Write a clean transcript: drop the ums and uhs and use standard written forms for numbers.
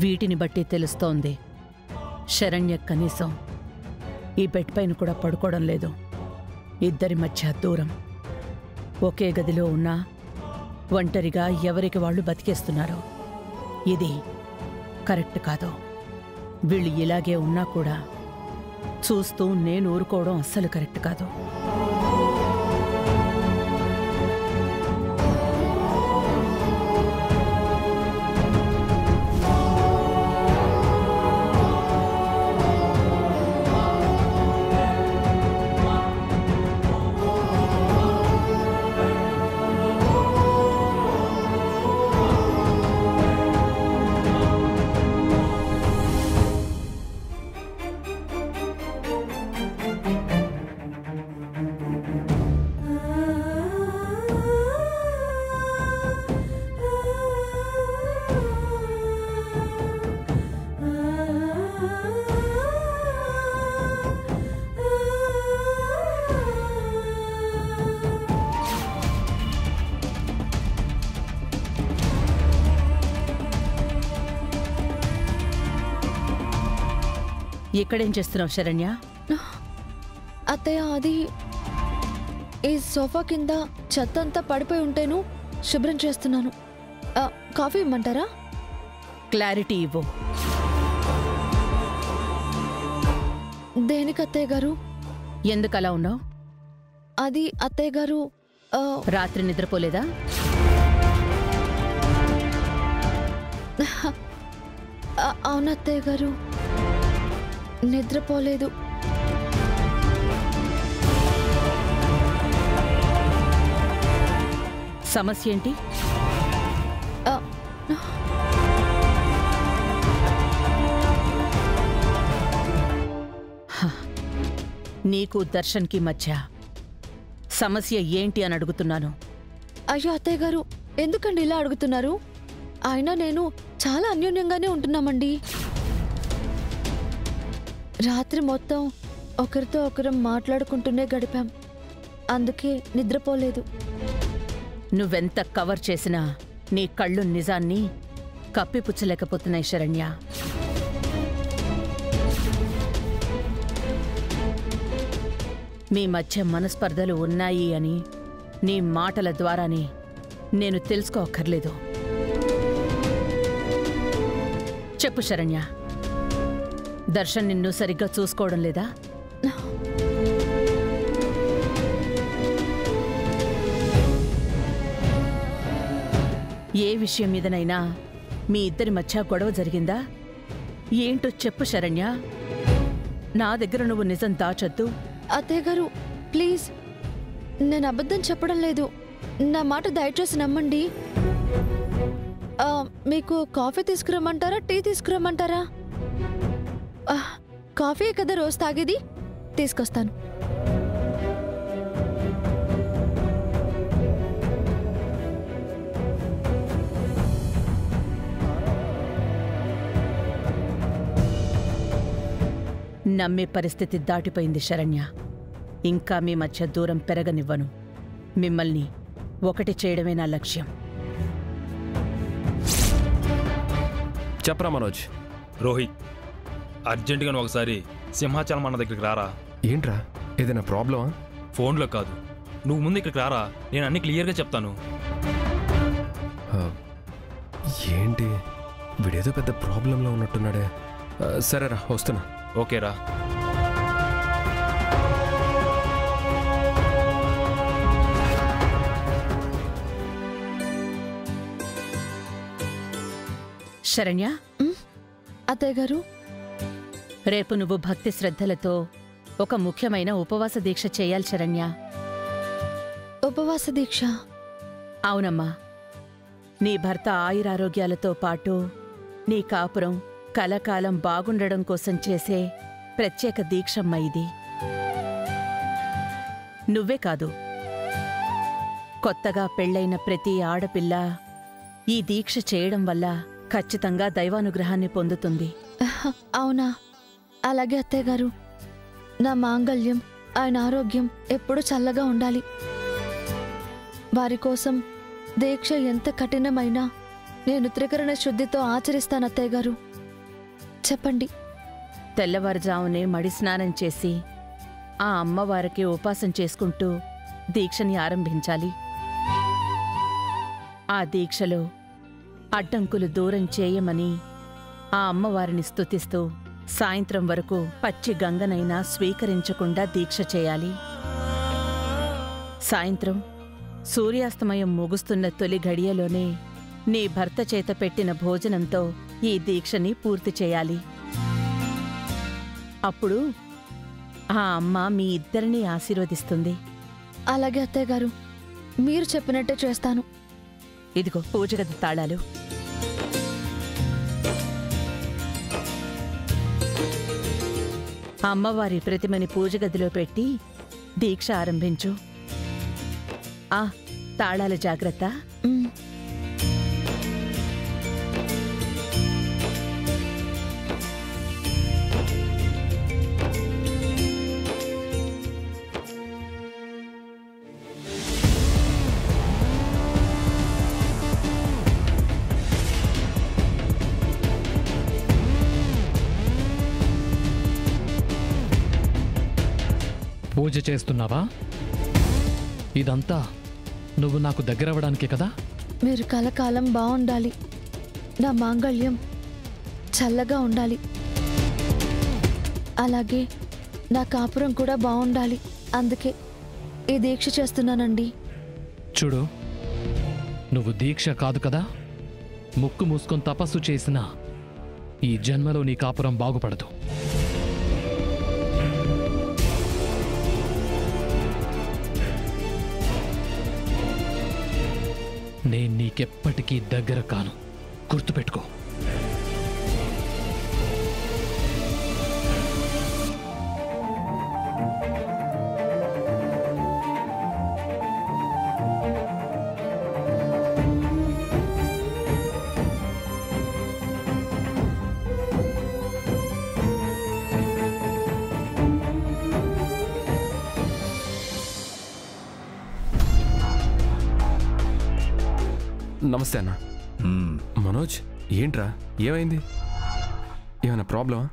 వీటిని బట్టి తెలుస్తోంది శరణ్య కనీసం ఈ బెడ్ పైన కూడా పడుకోవడం లేదు. ఇద్దరి మధ్య దూరం. ఒకే గదిలో ఉన్నా ఒంటరిగా ఎవరికి వాళ్ళు బతికేస్తున్నారు. ఇది కరెక్ట్ కాదు. వీళ్ళు ఇలాగే ఉన్నా కూడా చూస్తూ నేను ఊరుకోవడం అస్సలు కరెక్ట్ కాదు. ఇక్కడేం చేస్తున్నావు శరణ్య? అత్తయ్య, అది ఈ సోఫా కింద చెత్త అంతా పడిపోయి ఉంటేను శుభ్రం చేస్తున్నాను. కాఫీ ఇమ్మంటారా? క్లారిటీ ఇవ్వు. దేనికి అత్తయ్య గారు? ఎందుకు అలా ఉన్నావు? అది అత్తయ్య గారు, రాత్రి నిద్రపోలేదా? అవును అత్తయ్య గారు, నిద్రపోలేదు. సమస్య ఏంటి? నీకు దర్శన్కి మధ్య సమస్య ఏంటి అని అడుగుతున్నాను. అయ్యో అత్తయ్య గారు, ఎందుకండి ఇలా అడుగుతున్నారు? అయినా నేను చాలా అన్యోన్యంగానే ఉంటున్నామండి. రాత్రి మొత్తం ఒకరితో ఒకరం మాట్లాడుకుంటూనే గడిపాం. అందుకే నిద్రపోలేదు. నువ్వెంత కవర్ చేసినా నీ కళ్ళు నిజాన్ని కప్పిపుచ్చలేకపోతున్నాయి శరణ్య. మీ మధ్య మనస్పర్ధలు ఉన్నాయి అని నీ మాటల ద్వారానే నేను తెలుసుకోక్కర్లేదు. చెప్పు శరణ్య, దర్శన్ నిన్ను సరిగ్గా చూసుకోవడం లేదా? ఏ విషయం మీదనైనా మీ ఇద్దరి మధ్య గొడవ జరిగిందా? ఏంటో చెప్పు శరణ్య. నా దగ్గర నువ్వు నిజం దాచొద్దు. అత్తయ్య గారు, ప్లీజ్, నేను అబద్ధం చెప్పడం లేదు. నా మాట దయచేసి నమ్మండి. మీకు కాఫీ తీసుకురమ్మంటారా, టీ తీసుకురమ్మంటారా? కాఫీ కదా రోజు తాగేది, తీసుకొస్తాను. నమ్మే పరిస్థితి దాటిపోయింది శరణ్య. ఇంకా మీ మధ్య దూరం పెరగనివ్వను. మిమ్మల్ని ఒకటి చేయడమే నా లక్ష్యం. చెప్పరా మనోజ్. రోహిత్, అర్జెంటుగా ఒకసారి సింహాచలం అన్న దగ్గరికి రారా. ఏంట్రా, ఏదైనా ప్రాబ్లమా? ఫోన్లో కాదు, నువ్వు ముందు ఇక్కడికి రారా, నేను అన్ని క్లియర్గా చెప్తాను. ఏంటి, వీడేదో పెద్ద ప్రాబ్లంలో ఉన్నట్టున్నాడే. సరేరా, వస్తున్నా. ఓకేరా. శరణ్య, అత్తయ్య గారు, రేపు నువ్వు భక్తి శ్రద్ధలతో ఒక ముఖ్యమైన ఉపవాస దీక్ష చేయాలి శరణ్య. ఉపవాస దీక్ష? అవునమ్మా. నీ భర్త ఆయురారోగ్యాలతో పాటు నీ కాపురం కలకాలం బాగుండడం కోసం చేసే ప్రత్యేక దీక్షమ్మ ఇది. నువ్వే కాదు, కొత్తగా పెళ్లైన ప్రతి ఆడపిల్ల ఈ దీక్ష చేయడం వల్ల ఖచ్చితంగా దైవానుగ్రహాన్ని పొందుతుంది. అవునా? అలాగే అత్తయ్య గారు. నా మాంగళ్యం, ఆయన ఆరోగ్యం ఎప్పుడూ చల్లగా ఉండాలి. వారి కోసం దీక్ష ఎంత కఠినమైనా నేను త్రికరణ శుద్ధితో ఆచరిస్తాను అత్తయ్య గారు. చెప్పండి. తెల్లవారుజామునే మడి స్నానం చేసి ఆ అమ్మవారికి ఉపాసన చేసుకుంటూ దీక్షని ఆరంభించాలి. ఆ దీక్షలో అడ్డంకులు దూరం చేయమని ఆ అమ్మవారిని స్తుతిస్తూ సాయంత్రం వరకు పచ్చి గంగనైనా స్వీకరించకుండా దీక్ష చేయాలి. సాయంత్రం సూర్యాస్తమయం ముగుస్తున్న తొలి ఘడియలోనే నీ భర్త చేత పెట్టిన భోజనంతో ఈ దీక్షని పూర్తి చేయాలి. అప్పుడు ఆ అమ్మ మీ ఇద్దరినీ ఆశీర్వదిస్తుంది. అలాగే అత్తయ్య గారు, మీరు చెప్పినట్టే చేస్తాను. ఇదిగో పూజగది తాళాలు. అమ్మవారి ప్రతిమని పూజగదిలో పెట్టి దీక్ష ఆరంభించు. తాళాల జాగ్రత్త. మ్. పూజ చేస్తున్నావా? ఇదంతా నువ్వు నాకు దగ్గరవ్వడానికే కదా? మీరు కలకాలం బాగుండాలి, నా మాంగళ్యం చల్లగా ఉండాలి, అలాగే నా కాపురం కూడా బాగుండాలి. అందుకే ఈ దీక్ష చేస్తున్నానండి. చూడు, నువ్వు దీక్ష కాదు కదా, ముక్కు మూసుకొని తపస్సు చేసినా ఈ జన్మలో నీ కాపురం బాగుపడదు. నేను నీకెప్పటికీ దగ్గర కాను, గుర్తుపెట్టుకో. నమస్తే అన్న. మనోజ్, ఏంట్రా, ఏమైంది? ఏమైనా ప్రాబ్లమా?